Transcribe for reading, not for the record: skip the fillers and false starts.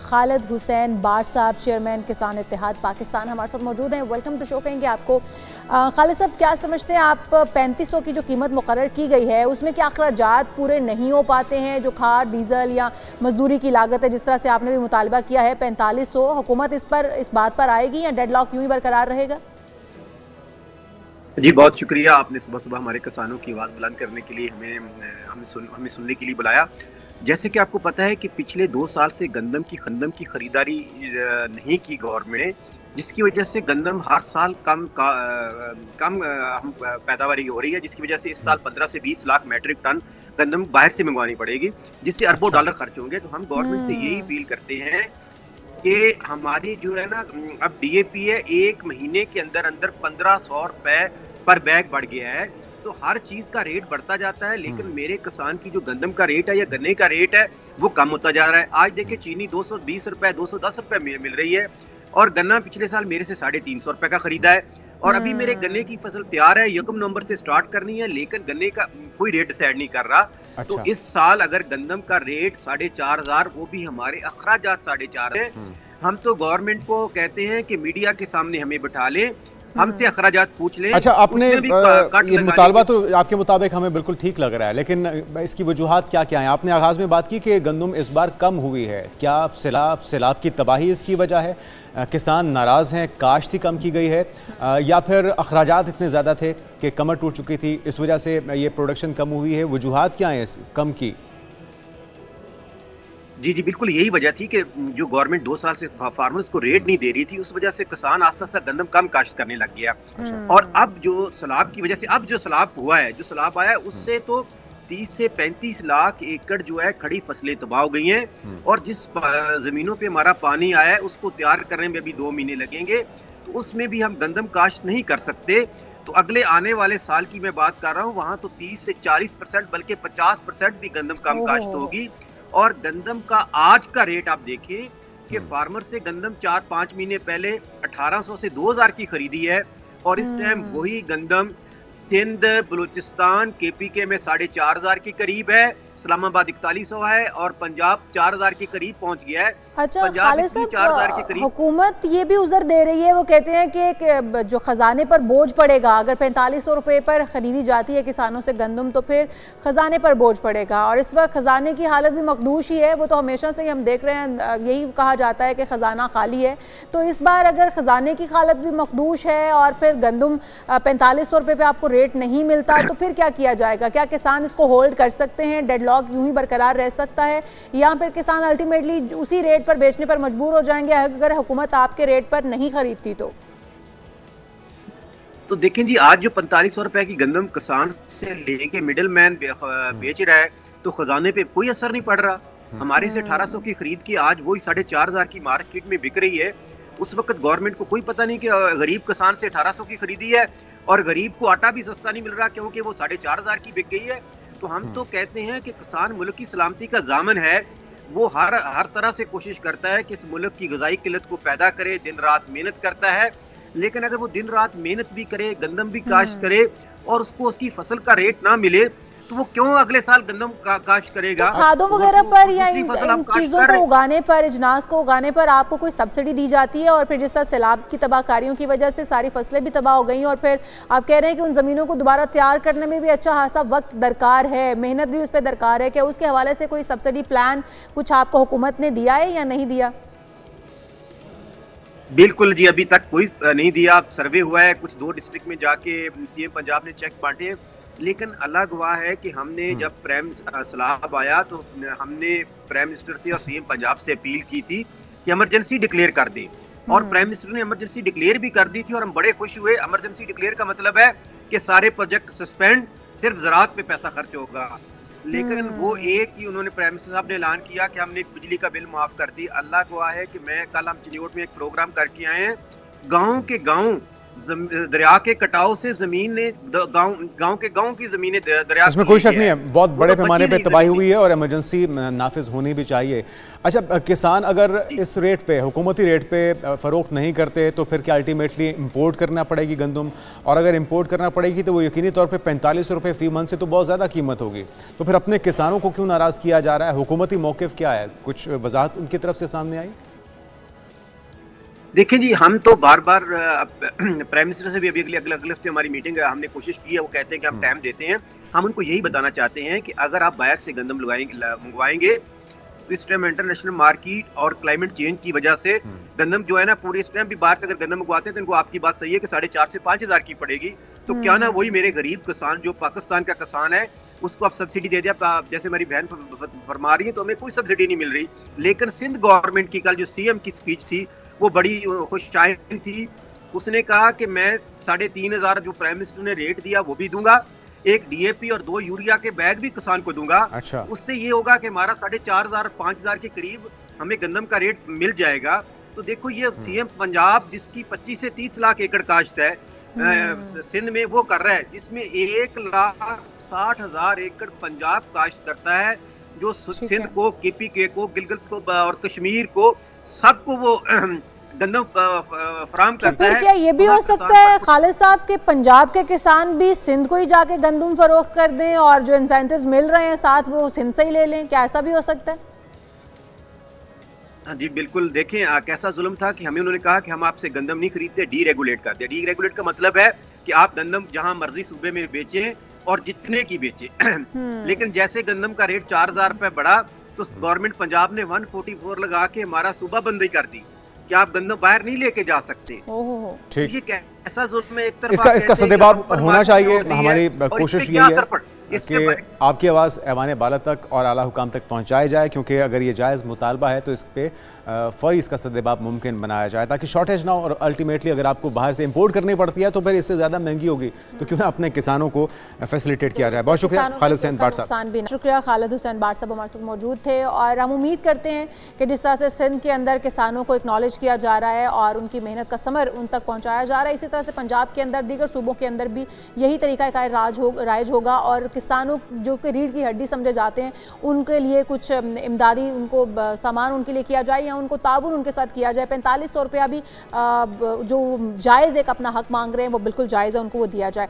खालिद हुसैन बाट साहब, चेयरमैन किसान इत्तेहाद पाकिस्तान, हमारे साथ मौजूद हैं। वेलकम टू शो कहेंगे आपको। खालिद साहब, क्या समझते हैं आप, 3500 की जो कीमत मुकर्रर की गई है उसमें क्या अखराजात पूरे नहीं हो पाते हैं? जो खाद, डीजल या मजदूरी की लागत है, जिस तरह से आपने भी मुतालबा किया है 4500, हुकूमत इस बात पर आएगी या डेडलॉक यूं ही बरकरार रहेगा? जी, बहुत शुक्रिया, आपने सुबह सुबह हमारे किसानों की आवाज़ बुलंद करने के लिए हमें सुनने के लिए बुलाया। जैसे कि आपको पता है कि पिछले 2 साल से गंदम की खरीदारी नहीं की गवर्नमेंट ने, जिसकी वजह से गंदम हर साल कम पैदावारी हो रही है, जिसकी वजह से इस साल 15 से 20 लाख मैट्रिक टन गंदम बाहर से मंगवानी पड़ेगी, जिससे अरबों डॉलर खर्च होंगे। तो हम गवर्नमेंट से यही अपील करते हैं कि हमारी जो है ना, अब डीएपी है, 1 महीने के अंदर अंदर 1500 रुपए पर बैग बढ़ गया है। तो हर चीज का रेट बढ़ता जाता है, लेकिन मेरे किसान की जो गंदम का रेट है या गन्ने का रेट है वो कम होता जा रहा है। आज देखिए, चीनी 220 रुपए 210 रुपए मिल रही है, और गन्ना पिछले साल मेरे से 350 रुपए का खरीदा है। और अभी मेरे गन्ने की फसल तैयार है, 1 नवंबर से स्टार्ट करनी है, लेकिन गन्ने का कोई रेट डिसाइड नहीं कर रहा। तो इस साल अगर गंदम का रेट 4500, वो भी हमारे अखराजात 4500 है। हम तो गवर्नमेंट को कहते हैं कि मीडिया के सामने हमें बिठा लें, हमसे अखराजात पूछ लें। अच्छा, आपने ये मुतालबा तो आपके मुताबिक हमें बिल्कुल ठीक लग रहा है, लेकिन इसकी वजूहात क्या क्या हैं? आपने आगाज़ में बात की कि गंदम इस बार कम हुई है, क्या सैलाब की तबाही इसकी वजह है? किसान नाराज़ हैं, काश्त ही कम की गई है, या फिर अखराजात इतने ज़्यादा थे कि कमर टूट चुकी थी, इस वजह से ये प्रोडक्शन कम हुई है? वजूहात क्या हैं कम की? जी जी, बिल्कुल यही वजह थी कि जो गवर्नमेंट 2 साल से फार्मर्स को रेट नहीं दे रही थी, उस वजह से किसान आस्ता आस्ता गंदम कम काश्त करने लग गया। और अब जो सैलाब की वजह से, अब जो सैलाब हुआ है, जो सैलाब आया है, उससे तो 30 से 35 लाख एकड़ जो है खड़ी फसलें तबाह हो गई हैं। और जिस जमीनों पे हमारा पानी आया है उसको तैयार करने में भी 2 महीने लगेंगे, तो उसमें भी हम गंदम काश्त नहीं कर सकते। तो अगले आने वाले साल की मैं बात कर रहा हूँ, वहां तो 30 से 40% बल्कि 50% भी गंदम कम काश्त होगी। और गंदम का आज का रेट आप देखें कि फार्मर से गंदम 4-5 महीने पहले 1800 से 2000 की खरीदी है, और इस टाइम वही गंदम सिंध, बलूचिस्तान, केपीके में 4500 के करीब है, इस्लामाबाद 4100 है, और पंजाब 4000 के करीब पहुंच गया है। अच्छा खालिद साहब, हुकूमत ये भी उज़र दे रही है, वो कहते हैं कि जो खजाने पर बोझ पड़ेगा, अगर 4500 रुपये पर खरीदी जाती है किसानों से गंदम, तो फिर खजाने पर बोझ पड़ेगा। और इस वक्त खजाने की हालत भी मखदूश ही है, वो तो हमेशा से ही हम देख रहे हैं, यही कहा जाता है कि खजाना खाली है। तो इस बार अगर खजाने की हालत भी मखदूश है और फिर गंदम 4500 रुपये पर आपको रेट नहीं मिलता, तो फिर क्या किया जाएगा? क्या किसान इसको होल्ड कर सकते हैं? डेडलॉक यूं ही बरकरार रह सकता है, या फिर किसान अल्टीमेटली उसी रेट पर बेचने पर मजबूर हो जाएंगे अगर हुकूमत आपके रेट पर नहीं खरीदती? तो देखें जी, आज जो 4500 रुपए की गंदम किसान से लेके मिडिल मैन बेच रहा है, तो खजाने पे कोई असर नहीं पड़ रहा। हमारे से 1800 की खरीद की आज वही 4500 की मार्केट में बिक रही है। उस वक्त गवर्नमेंट को कोई पता नहीं कि गरीब किसान से 1800 की खरीदी है, और गरीब को आटा भी सस्ता नहीं मिल रहा क्योंकि वो 4500 की बिक गई है। तो हम तो कहते हैं कि किसान मुल्क की सलामती का जामन है, वो हर तरह से कोशिश करता है कि इस मुल्क की ग़िज़ाई किल्लत को पैदा करे, दिन रात मेहनत करता है। लेकिन अगर वो दिन रात मेहनत भी करे, गंदम भी काश्त करे, और उसको उसकी फसल का रेट ना मिले, तो वो क्यों अगले साल गंदम काश्त करेगा? तो खादों वगैरह पर या इन चीजों को उगाने पर, इजनास को उगाने पर आपको कोई सब्सिडी दी जाती है? और फिर जिस तरह सैलाब की तबाहकारियों की वजह से सारी फसलें भी तबाह हो गई, और फिर आप कह रहे हैं कि उन जमीनों को दोबारा तैयार करने में भी अच्छा खासा वक्त दरकार है, मेहनत भी उस पर दरकार है, क्या उसके हवाले से कोई सब्सिडी प्लान कुछ आपको हुकूमत ने दिया है या नहीं दिया? बिल्कुल जी, अभी तक कोई नहीं दिया। सर्वे हुआ है, कुछ 2 डिस्ट्रिक्ट में जाके सीएम पंजाब ने चेक बांटे, लेकिन अल्लाह गवाह है कि हमने जब प्राइम सलाहब आया तो हमने प्राइम मिनिस्टर से और सीएम पंजाब से अपील की थी कि इमरजेंसी डिक्लेयर कर दें, और प्राइम मिनिस्टर ने इमरजेंसी डिक्लेयर भी कर दी थी, और हम बड़े खुश हुए। इमरजेंसी डिक्लेयर का मतलब है कि सारे प्रोजेक्ट सस्पेंड, सिर्फ ज़राअत पे पैसा खर्च होगा। लेकिन वो एक ही उन्होंने प्राइम मिनिस्टर साहब ने ऐलान किया कि हमने एक बिजली का बिल माफ़ कर दी। अल्लाह गवाह है कि मैं कल हम चिन्योट में एक प्रोग्राम करके आए हैं, गाँव के गाँव दरिया के कटाव से जमीन ने गांव की जमीनें दरिया, इसमें कोई शक नहीं है, बहुत बड़े पैमाने पे तबाही हुई है और इमरजेंसी नाफिज होनी भी चाहिए। अच्छा, किसान अगर इस रेट पे, हुकूमती रेट पे फरोख्त नहीं करते तो फिर क्या अल्टीमेटली इंपोर्ट करना पड़ेगी गंदम, और अगर इंपोर्ट करना पड़ेगी तो वो यकीनी तौर पे 45 रुपये फी मन से तो बहुत ज़्यादा कीमत होगी। तो फिर अपने किसानों को क्यों नाराज़ किया जा रहा है? हुकूमती मौक़िफ़ क्या है? कुछ वजाहत उनकी तरफ से सामने आई? देखिए जी, हम तो बार बार प्राइम मिनिस्टर से भी अभी अगले हफ्ते हमारी मीटिंग है, हमने कोशिश की है, वो कहते हैं कि हम टाइम देते हैं। हम उनको यही बताना चाहते हैं कि अगर आप बाहर से गंदम मंगवाएंगे तो इस टाइम इंटरनेशनल मार्केट और क्लाइमेट चेंज की वजह से गंदम जो है ना, पूरे इस टाइम भी बाहर से अगर गंदम मंगवाते हैं तो इनको आपकी बात सही है कि 4,500 से 5,000 की पड़ेगी। तो क्या ना वही मेरे गरीब किसान जो पाकिस्तान का किसान है उसको आप सब्सिडी दे दिया, जैसे मेरी बहन फरमा रही है, तो हमें कोई सब्सिडी नहीं मिल रही। लेकिन सिंध गवर्नमेंट की कल जो सीएम की स्पीच थी वो बड़ी खुशआइंद थी। उसने कहा कि मैं 3,500 जो प्राइम मिनिस्टर ने रेट दिया वो भी दूंगा, एक डीएपी और 2 यूरिया के बैग भी किसान को दूंगा। अच्छा। उससे ये होगा कि हमारा 4,500 5,000 के करीब हमें गंदम का रेट मिल जाएगा। तो देखो, ये सीएम पंजाब जिसकी 25 से 30 लाख एकड़ काश्त है सिंध में, वो कर रहा है, जिसमें 1,60,000 एकड़ पंजाब काश्त करता है, जो सिंध को, केपीके को, गिलगित को और कश्मीर को, सबको वो गंदम फराहम करता है। क्या ये भी हो सकता है खालिद साहब के पंजाब के किसान भी सिंध को ही जाके गंदम फरोख्त कर दें और जो इंसेंटिव्स मिल रहे हैं साथ वो सिंध से ही ले लें? क्या ऐसा भी हो सकता है? हाँ जी बिल्कुल। देखें कैसा जुल्म था कि हमें उन्होंने कहा कि हम आपसे गंदम नहीं खरीदते, डीरेगुलेट कर दिया। डीरेगुलेट का मतलब है कि आप गंदम जहां मर्जी सूबे में बेचें और जितने की बेचें। लेकिन जैसे गंदम का रेट 4,000 रुपए बढ़ा तो गवर्नमेंट पंजाब ने 144 लगा के हमारा सूबा बंदी कर दी कि आप गंदम बाहर नहीं लेके जा सकते। ठीक, ये कैसा जुल्म है? एक तरफ इसका सद्देबाब होना चाहिए। हमारी कोशिश यही है कि आपकी आवाज़ ऐवान बाला तक और आला हुकाम तक पहुंचाई जाए, क्योंकि अगर ये जायज़ मुतालबा है तो इस पे फ़ौरी इसका सद्देबाब मुमकिन बनाया जाए ताकि शॉर्टेज ना हो। और अल्टीमेटली अगर आपको बाहर से इंपोर्ट करनी पड़ती है तो फिर इससे ज़्यादा महंगी होगी, तो क्यों ना अपने किसानों को फैसिलिटेट किया जाए। बहुत शुक्रिया खालिद हुसैन बाट साहब। शुक्रिया खालिद हुसैन बाट साहब हमारे साथ मौजूद थे। और हम उम्मीद करते हैं कि जिस तरह से सिंध के अंदर किसानों को एक्नॉलेज किया जा रहा है और उनकी मेहनत का समर उन तक पहुँचाया जा रहा है, इसी तरह से पंजाब के अंदर, दीगर सूबों के अंदर भी यही तरीका राइज होगा और किसानों जो कि रीढ़ की हड्डी समझे जाते हैं उनके लिए कुछ इमदादी उनको सामान उनके लिए किया जाए या उनको ताबुन उनके साथ किया जाए। 4500 रुपया भी जो जायज़ एक अपना हक मांग रहे हैं वो बिल्कुल जायज़ है, उनको वो दिया जाए।